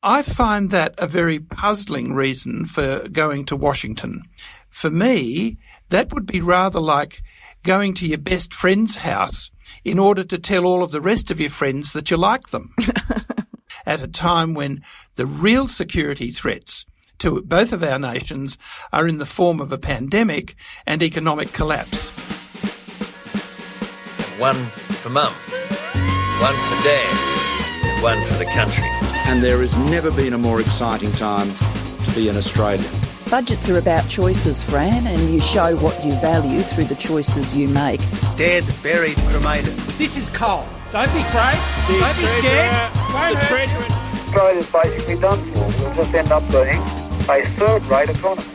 I find that a very puzzling reason for going to Washington. For me, that would be rather like going to your best friend's house in order to tell all of the rest of your friends that you like them. At a time when the real security threats to both of our nations are in the form of a pandemic and economic collapse. One for Mum, one for Dad, and one for the country. And there has never been a more exciting time to be an Australian. Budgets are about choices, Fran, and you show what you value through the choices you make. Dead, buried, cremated. This is coal. Don't be afraid. Don't be scared. Australia's basically done for. We'll just end up being a third-rate economy.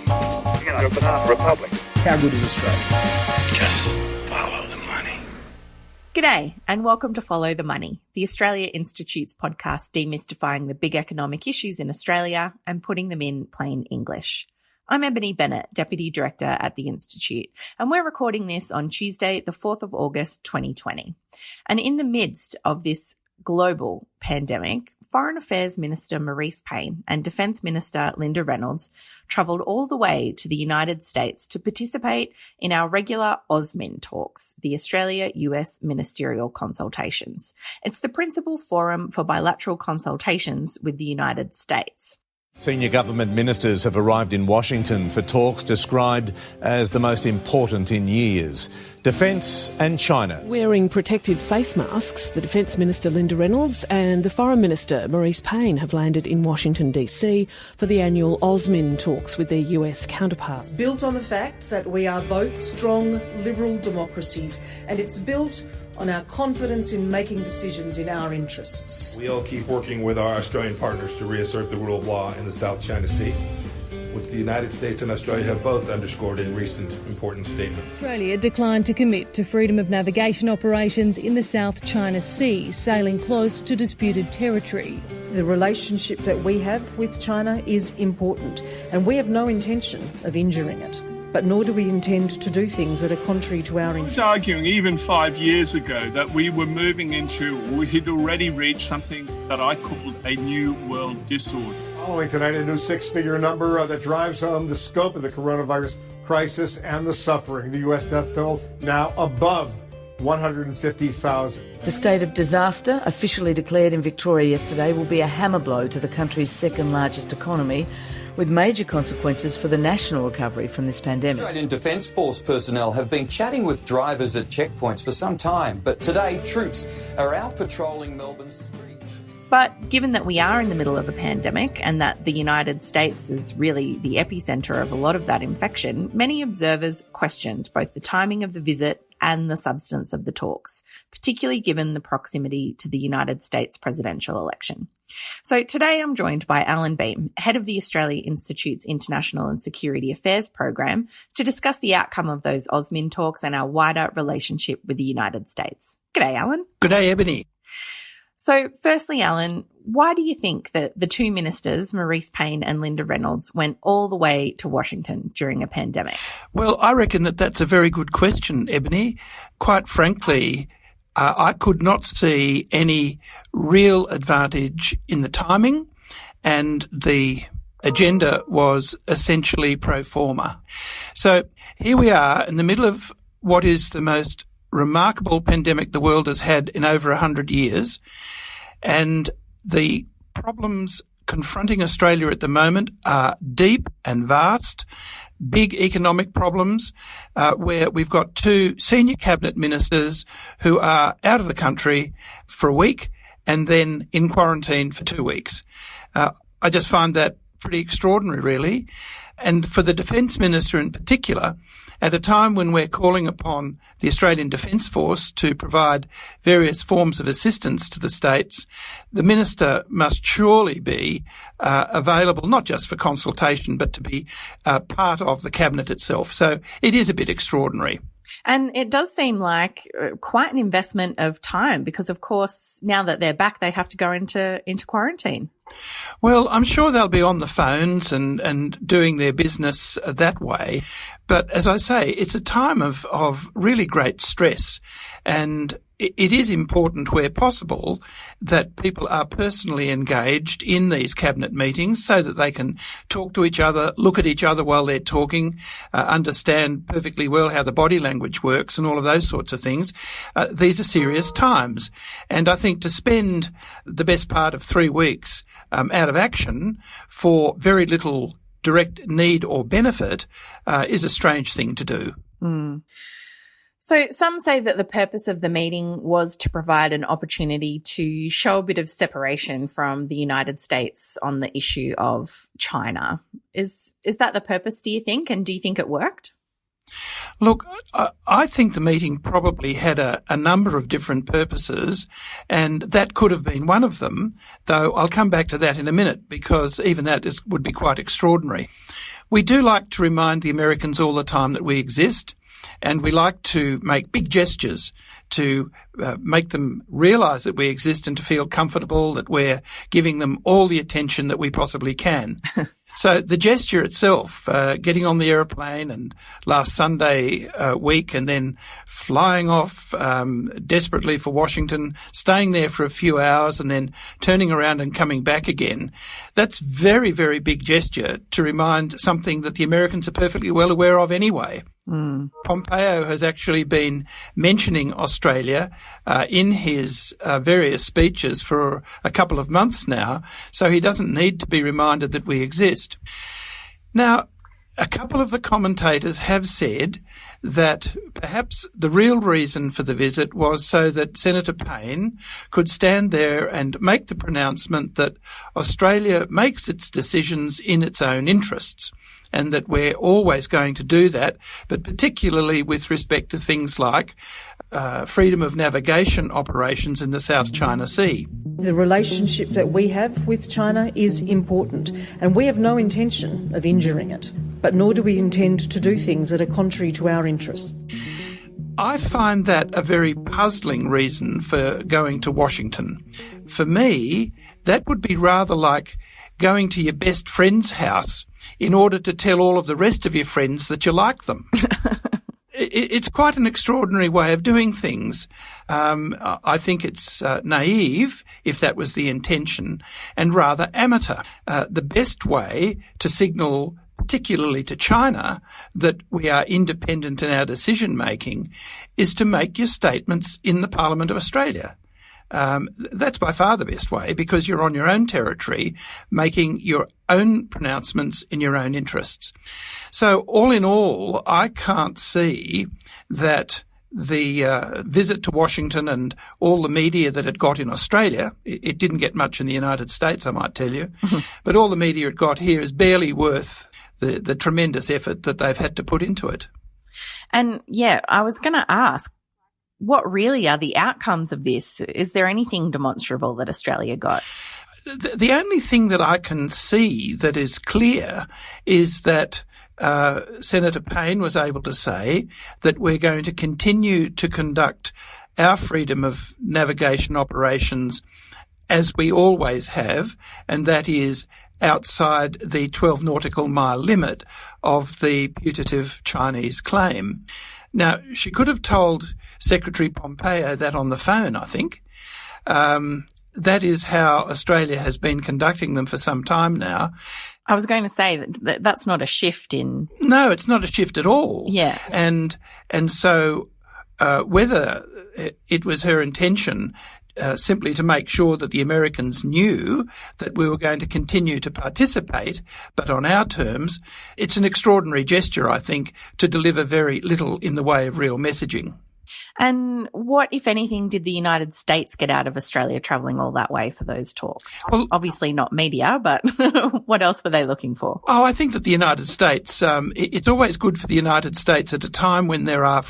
You know, a banana republic. How good is Australia? Just follow the money. G'day and welcome to Follow the Money, the Australia Institute's podcast demystifying the big economic issues in Australia and putting them in plain English. I'm Ebony Bennett, Deputy Director at the Institute, and we're recording this on Tuesday, the 4th of August, 2020. And in the midst of this global pandemic, Foreign Affairs Minister Marise Payne and Defence Minister Linda Reynolds travelled all the way to the United States to participate in our regular AUSMIN talks, the Australia-US Ministerial Consultations. It's the principal forum for bilateral consultations with the United States. Senior government ministers have arrived in Washington for talks described as the most important in years. Defence and China. Wearing protective face masks, the Defence Minister Linda Reynolds and the Foreign Minister Marise Payne have landed in Washington DC for the annual AUSMIN talks with their US counterparts. It's built on the fact that we are both strong liberal democracies, and it's built on our confidence in making decisions in our interests. We'll keep working with our Australian partners to reassert the rule of law in the South China Sea, which the United States and Australia have both underscored in recent important statements. Australia declined to commit to freedom of navigation operations in the South China Sea, sailing close to disputed territory. The relationship that we have with China is important, and we have no intention of injuring it. But nor do we intend to do things that are contrary to our interests. I was arguing even 5 years ago that we were moving into, we had already reached something that I called a new world disorder. Following tonight, a new six-figure number that drives home the scope of the coronavirus crisis and the suffering. The U.S. death toll now above 150,000. The state of disaster, officially declared in Victoria yesterday, will be a hammer blow to the country's second largest economy, with major consequences for the national recovery from this pandemic. Australian Defence Force personnel have been chatting with drivers at checkpoints for some time, but today troops are out patrolling Melbourne's streets. But given that we are in the middle of a pandemic and that the United States is really the epicentre of a lot of that infection, many observers questioned both the timing of the visit and the substance of the talks, particularly given the proximity to the United States presidential election. So today I'm joined by Allan Behm, head of the Australia Institute's International and Security Affairs program, to discuss the outcome of those AUSMIN talks and our wider relationship with the United States. G'day, Allan. G'day, Ebony. So firstly, Allan, why do you think that the two ministers, Marise Payne and Linda Reynolds, went all the way to Washington during a pandemic? Well, I reckon that that's a very good question, Ebony. Quite frankly, I could not see any real advantage in the timing, and the agenda was essentially pro forma. So here we are in the middle of what is the most remarkable pandemic the world has had in over 100 years, and the problems confronting Australia at the moment are deep and vast, big economic problems, where we've got two senior cabinet ministers who are out of the country for a week and then in quarantine for 2 weeks. I just find that pretty extraordinary, really. And for the Defence Minister in particular, at a time when we're calling upon the Australian Defence Force to provide various forms of assistance to the states, the Minister must surely be available not just for consultation but to be part of the Cabinet itself. So it is a bit extraordinary. And it does seem like quite an investment of time because, of course, now that they're back, they have to go into quarantine. Well, I'm sure they'll be on the phones and doing their business that way. But as I say, it's a time of really great stress. And it is important where possible that people are personally engaged in these cabinet meetings so that they can talk to each other, look at each other while they're talking, understand perfectly well how the body language works and all of those sorts of things. These are serious times. And I think to spend the best part of 3 weeks out of action for very little direct need or benefit is a strange thing to do. Mm. So some say that the purpose of the meeting was to provide an opportunity to show a bit of separation from the United States on the issue of China. Is that the purpose, do you think? And do you think it worked? Look, I think the meeting probably had a number of different purposes, and that could have been one of them, though I'll come back to that in a minute because even that would be quite extraordinary. We do like to remind the Americans all the time that we exist, and we like to make big gestures to make them realise that we exist and to feel comfortable that we're giving them all the attention that we possibly can. So the gesture itself, getting on the aeroplane and last Sunday week and then flying off desperately for Washington, staying there for a few hours and then turning around and coming back again, that's very, very big gesture to remind something that the Americans are perfectly well aware of anyway. Mm. Pompeo has actually been mentioning Australia in his various speeches for a couple of months now, so he doesn't need to be reminded that we exist. Now, a couple of the commentators have said that perhaps the real reason for the visit was so that Senator Payne could stand there and make the pronouncement that Australia makes its decisions in its own interests, and that we're always going to do that, but particularly with respect to things like freedom of navigation operations in the South China Sea. The relationship that we have with China is important, and we have no intention of injuring it, but nor do we intend to do things that are contrary to our interests. I find that a very puzzling reason for going to Washington. For me, that would be rather like going to your best friend's house in order to tell all of the rest of your friends that you like them. It's quite an extraordinary way of doing things. I think it's naive, if that was the intention, and rather amateur. The best way to signal, particularly to China, that we are independent in our decision-making is to make your statements in the Parliament of Australia. That's by far the best way because you're on your own territory making your own pronouncements in your own interests. So all in all, I can't see that the visit to Washington and all the media that it got in Australia, it didn't get much in the United States, I might tell you, but all the media it got here is barely worth the tremendous effort that they've had to put into it. And yeah, I was going to ask, what really are the outcomes of this? Is there anything demonstrable that Australia got? The only thing that I can see that is clear is that Senator Payne was able to say that we're going to continue to conduct our freedom of navigation operations as we always have, and that is outside the 12 nautical mile limit of the putative Chinese claim. Now, she could have told Secretary Pompeo that on the phone, I think. That is how Australia has been conducting them for some time now. I was going to say that that's not a shift in... No, it's not a shift at all. Yeah. And so whether it was her intention simply to make sure that the Americans knew that we were going to continue to participate, but on our terms, it's an extraordinary gesture, I think, to deliver very little in the way of real messaging. And what, if anything, did the United States get out of Australia travelling all that way for those talks? Well, obviously not media, but what else were they looking for? Oh, I think that the United States, it's always good for the United States at a time when there are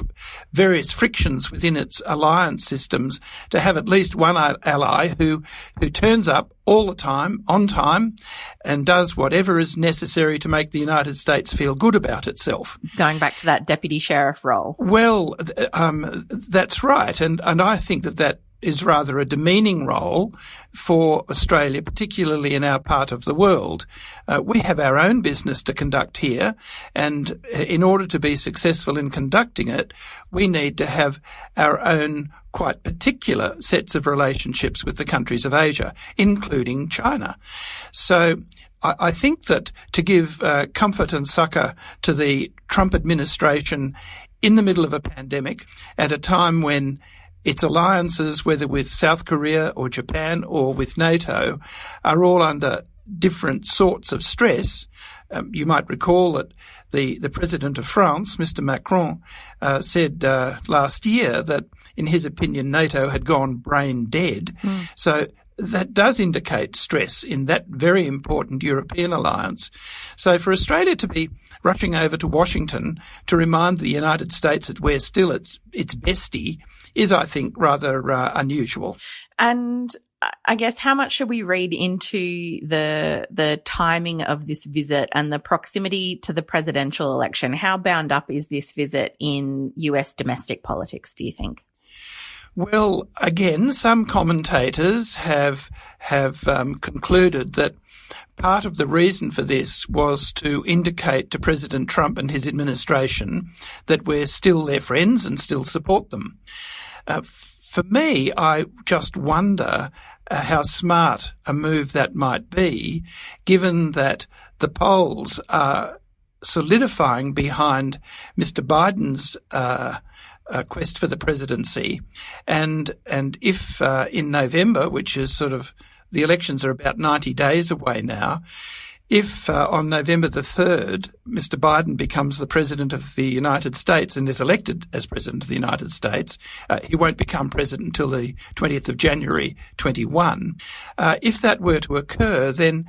various frictions within its alliance systems to have at least one ally who turns up all the time, on time, and does whatever is necessary to make the United States feel good about itself. Going back to that deputy sheriff role. Well, that's right. And I think that is rather a demeaning role for Australia, particularly in our part of the world. We have our own business to conduct here, and in order to be successful in conducting it, we need to have our own quite particular sets of relationships with the countries of Asia, including China. So I think that to give comfort and succour to the Trump administration in the middle of a pandemic, at a time when its alliances, whether with South Korea or Japan or with NATO, are all under different sorts of stress. You might recall that the President of France, Mr. Macron, said last year that, in his opinion, NATO had gone brain dead. So that does indicate stress in that very important European alliance. So for Australia to be rushing over to Washington to remind the United States that we're still its bestie is, I think, rather unusual. And I guess how much should we read into the timing of this visit and the proximity to the presidential election? How bound up is this visit in US domestic politics, do you think? Well, again, some commentators have concluded that part of the reason for this was to indicate to President Trump and his administration that we're still their friends and still support them. For me, I just wonder how smart a move that might be, given that the polls are solidifying behind Mr. Biden's quest for the presidency. And if in November, which is sort of, the elections are about 90 days away now, if on November the 3rd, Mr. Biden becomes the President of the United States and is elected as President of the United States, he won't become President until the 20th of January 21. If that were to occur, then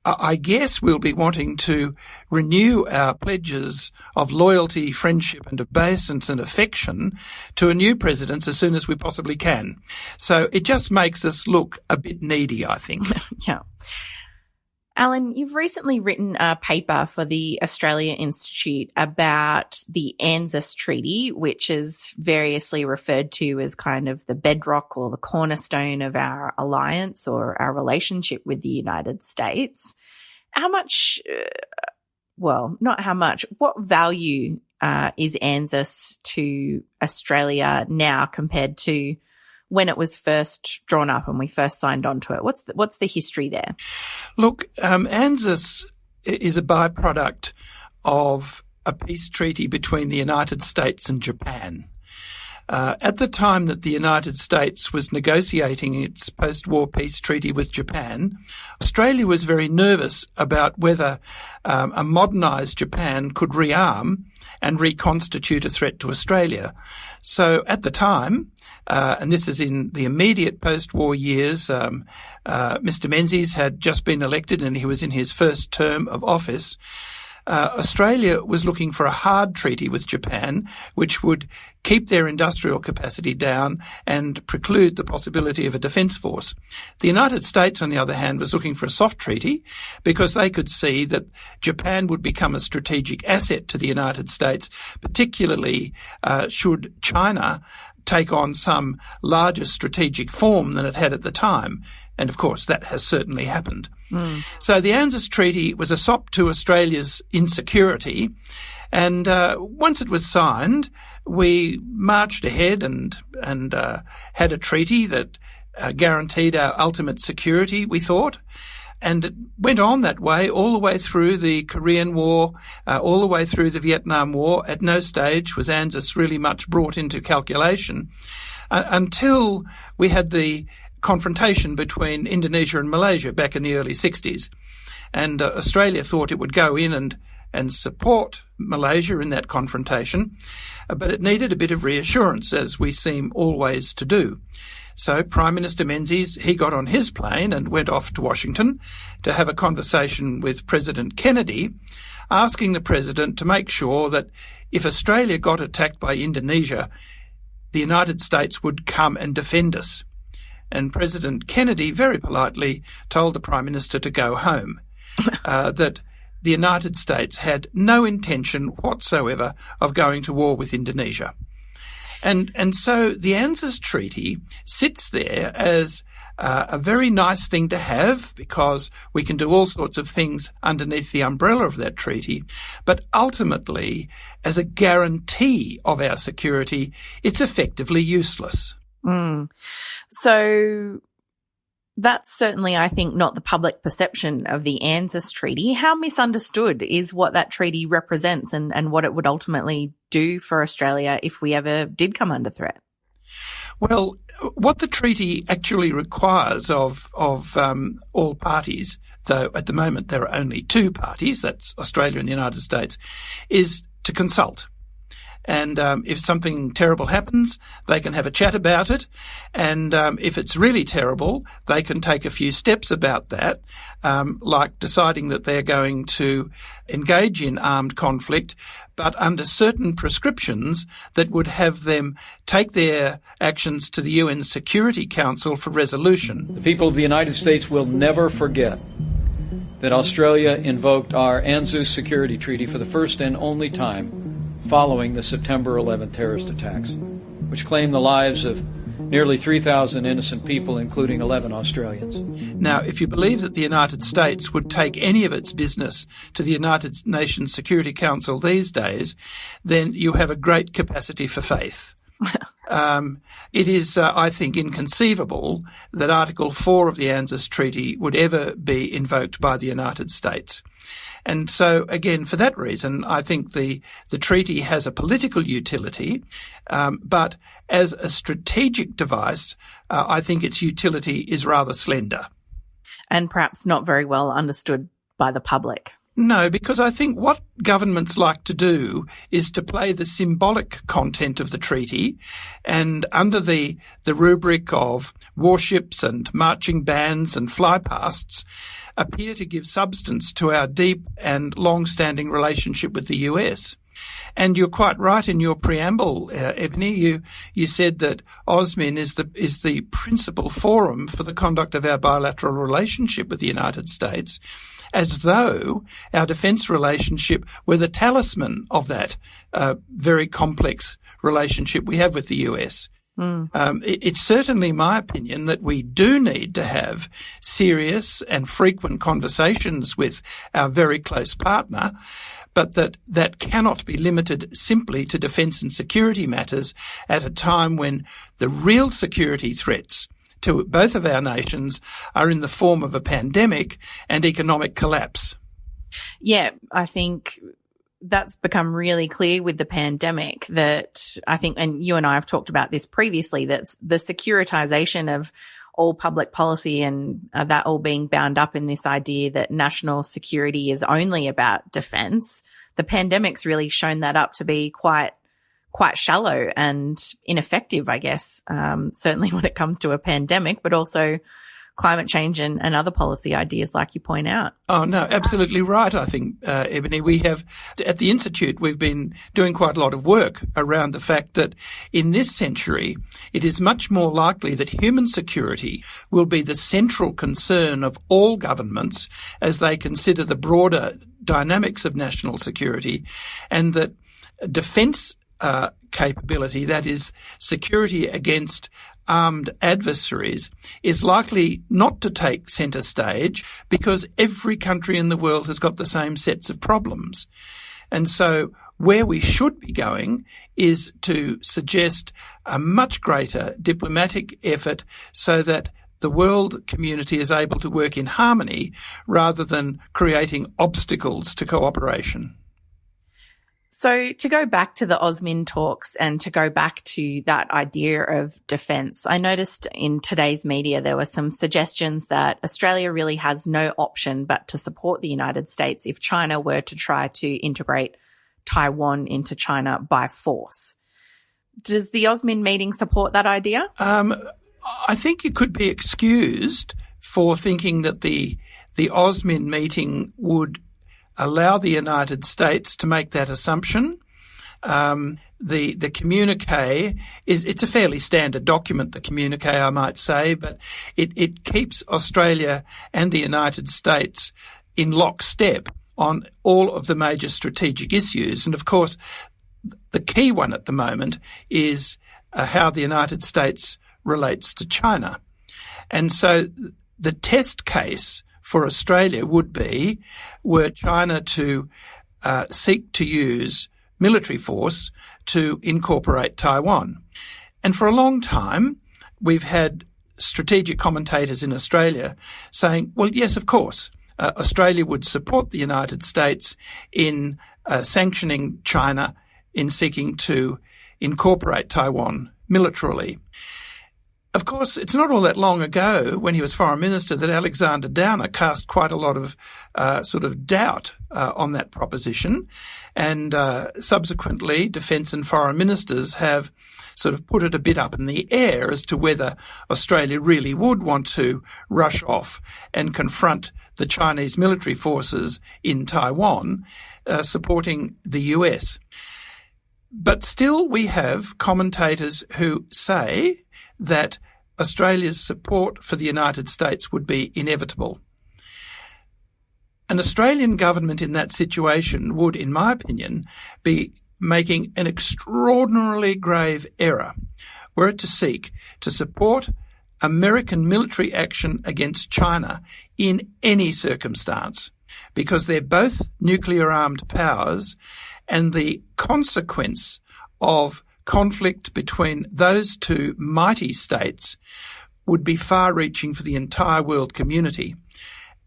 I guess we'll be wanting to renew our pledges of loyalty, friendship and obeisance and affection to a new president as soon as we possibly can. So it just makes us look a bit needy, I think. Yeah. Allan, you've recently written a paper for the Australia Institute about the ANZUS Treaty, which is variously referred to as kind of the bedrock or the cornerstone of our alliance or our relationship with the United States. How much, not how much, what value is ANZUS to Australia now compared to when it was first drawn up and we first signed on to it? What's the history there? Look, ANZUS is a byproduct of a peace treaty between the United States and Japan. At the time that the United States was negotiating its post-war peace treaty with Japan, Australia was very nervous about whether a modernised Japan could rearm and reconstitute a threat to Australia. So at the time, and this is in the immediate post-war years, Mr. Menzies had just been elected and he was in his first term of office. Australia was looking for a hard treaty with Japan, which would keep their industrial capacity down and preclude the possibility of a defence force. The United States, on the other hand, was looking for a soft treaty because they could see that Japan would become a strategic asset to the United States, particularly should China take on some larger strategic form than it had at the time. And of course, that has certainly happened. So the ANZUS Treaty was a sop to Australia's insecurity. And once it was signed, we marched ahead and had a treaty that guaranteed our ultimate security, we thought. And it went on that way all the way through the Korean War, all the way through the Vietnam War. At no stage was ANZUS really much brought into calculation until we had the confrontation between Indonesia and Malaysia back in the early 60s. And Australia thought it would go in and support Malaysia in that confrontation, but it needed a bit of reassurance, as we seem always to do. So Prime Minister Menzies, he got on his plane and went off to Washington to have a conversation with President Kennedy, asking the President to make sure that if Australia got attacked by Indonesia, the United States would come and defend us. And President Kennedy very politely told the Prime Minister to go home, that the United States had no intention whatsoever of going to war with Indonesia. And so the ANZUS Treaty sits there as a very nice thing to have, because we can do all sorts of things underneath the umbrella of that treaty. But ultimately, as a guarantee of our security, it's effectively useless. So that's certainly, I think, not the public perception of the ANZUS Treaty. How misunderstood is what that treaty represents and what it would ultimately do for Australia if we ever did come under threat? Well, what the treaty actually requires of all parties, though at the moment there are only two parties, that's Australia and the United States, is to consult. And if something terrible happens, they can have a chat about it. And if it's really terrible, they can take a few steps about that, like deciding that they're going to engage in armed conflict, but under certain prescriptions that would have them take their actions to the UN Security Council for resolution. The people of the United States will never forget that Australia invoked our ANZUS Security Treaty for the first and only time following the September 11th terrorist attacks, which claimed the lives of nearly 3,000 innocent people, including 11 Australians. Now, if you believe that the United States would take any of its business to the United Nations Security Council these days, then you have a great capacity for faith. It is, I think, inconceivable that Article 4 of the ANZUS Treaty would ever be invoked by the United States. And so, again, for that reason, I think the treaty has a political utility, but as a strategic device, I think its utility is rather slender. And perhaps not very well understood by the public. No, because I think what governments like to do is to play the symbolic content of the treaty, and under the rubric of warships and marching bands and flypasts, appear to give substance to our deep and long-standing relationship with the US. And you're quite right in your preamble, Ebony. You said that AUSMIN is the principal forum for the conduct of our bilateral relationship with the United States, as though our defence relationship were the talisman of that very complex relationship we have with the US. It's certainly my opinion that we do need to have serious and frequent conversations with our very close partner, but that cannot be limited simply to defence and security matters at a time when the real security threats to both of our nations are in the form of a pandemic and economic collapse. Yeah, I think that's become really clear with the pandemic, that I think, and you and I have talked about this previously, that the securitization of all public policy and that all being bound up in this idea that national security is only about defence. The pandemic's really shown that up to be quite shallow and ineffective, I guess, certainly when it comes to a pandemic, but also climate change and other policy ideas like you point out. Oh, no, absolutely right. I think, Ebony, we have, at the Institute, we've been doing quite a lot of work around the fact that in this century, it is much more likely that human security will be the central concern of all governments as they consider the broader dynamics of national security, and that defence capability, that is security against armed adversaries, is likely not to take centre stage because every country in the world has got the same sets of problems. And so where we should be going is to suggest a much greater diplomatic effort so that the world community is able to work in harmony rather than creating obstacles to cooperation. So to go back to the AUSMIN talks and to go back to that idea of defence, I noticed in today's media there were some suggestions that Australia really has no option but to support the United States if China were to try to integrate Taiwan into China by force. Does the AUSMIN meeting support that idea? I think you could be excused for thinking that the AUSMIN meeting would allow the United States to make that assumption. The communique it's a fairly standard document, the communique, I might say, but it keeps Australia and the United States in lockstep on all of the major strategic issues. And of course, the key one at the moment is how the United States relates to China. And so the test case for Australia would be, were China to seek to use military force to incorporate Taiwan. And for a long time, we've had strategic commentators in Australia saying, well, yes, of course, Australia would support the United States in sanctioning China in seeking to incorporate Taiwan militarily. Of course, it's not all that long ago when he was Foreign Minister that Alexander Downer cast quite a lot of sort of doubt on that proposition. And subsequently, Defence and Foreign Ministers have sort of put it a bit up in the air as to whether Australia really would want to rush off and confront the Chinese military forces in Taiwan, supporting the US. But still, we have commentators who say that Australia's support for the United States would be inevitable. An Australian government in that situation would, in my opinion, be making an extraordinarily grave error were it to seek to support American military action against China in any circumstance, because they're both nuclear-armed powers, and the consequence of conflict between those two mighty states would be far-reaching for the entire world community.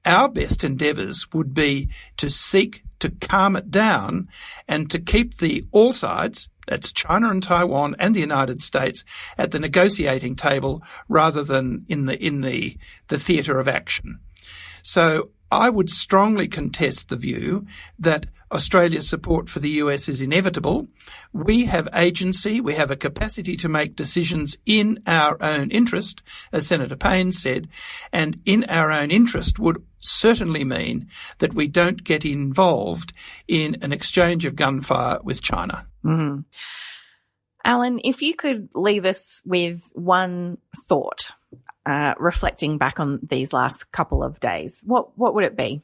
Our best endeavours would be to seek to calm it down and to keep all sides, that's China and Taiwan and the United States, at the negotiating table rather than in the theatre of action. So I would strongly contest the view that Australia's support for the US is inevitable. We have agency, we have a capacity to make decisions in our own interest, as Senator Payne said, and in our own interest would certainly mean that we don't get involved in an exchange of gunfire with China. Mm. Allan, if you could leave us with one thought, reflecting back on these last couple of days, what would it be?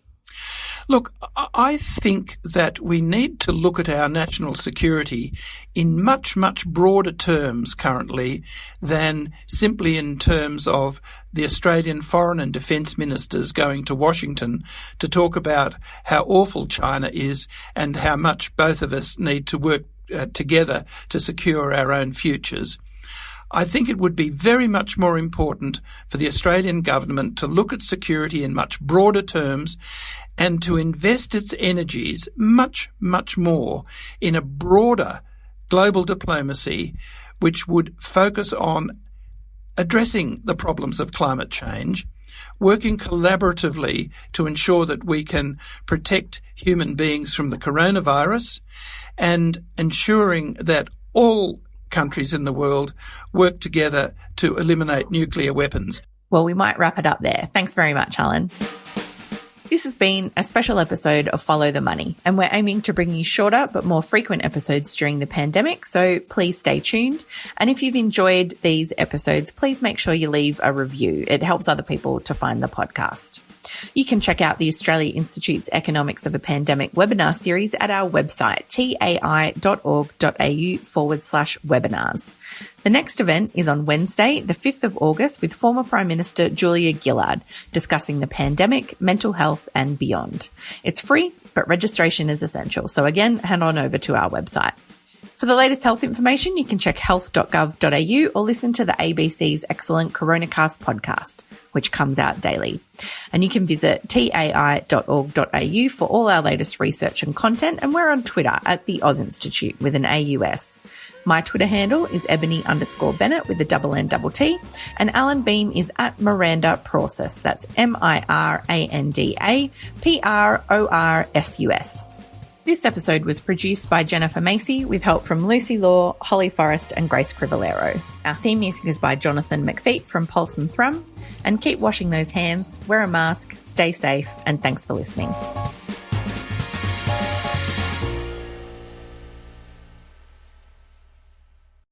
Look, I think that we need to look at our national security in much, much broader terms currently than simply in terms of the Australian foreign and defence ministers going to Washington to talk about how awful China is and how much both of us need to work together to secure our own futures. I think it would be very much more important for the Australian government to look at security in much broader terms and to invest its energies much, much more in a broader global diplomacy which would focus on addressing the problems of climate change, working collaboratively to ensure that we can protect human beings from the coronavirus, and ensuring that all countries in the world work together to eliminate nuclear weapons. Well, we might wrap it up there. Thanks very much, Allan. This has been a special episode of Follow the Money, and we're aiming to bring you shorter but more frequent episodes during the pandemic, so please stay tuned. And if you've enjoyed these episodes, please make sure you leave a review. It helps other people to find the podcast. You can check out the Australia Institute's Economics of a Pandemic webinar series at our website, tai.org.au/webinars. The next event is on Wednesday, the 5th of August, with former Prime Minister Julia Gillard discussing the pandemic, mental health and beyond. It's free, but registration is essential. So again, head on over to our website. For the latest health information, you can check health.gov.au or listen to the ABC's excellent Coronacast podcast, which comes out daily. And you can visit tai.org.au for all our latest research and content. And we're on Twitter at the Oz Institute with an AUS. My Twitter handle is Ebony_Bennett with a _N_T. And Allan Behm is at Miranda Process. That's MIRANDAPRORSUS. This episode was produced by Jennifer Macey with help from Lucy Luo, Holly Forrest and Grace Crivellaro. Our theme music is by Jonathan McFeat from Pulse and Thrum. And keep washing those hands, wear a mask, stay safe, and thanks for listening.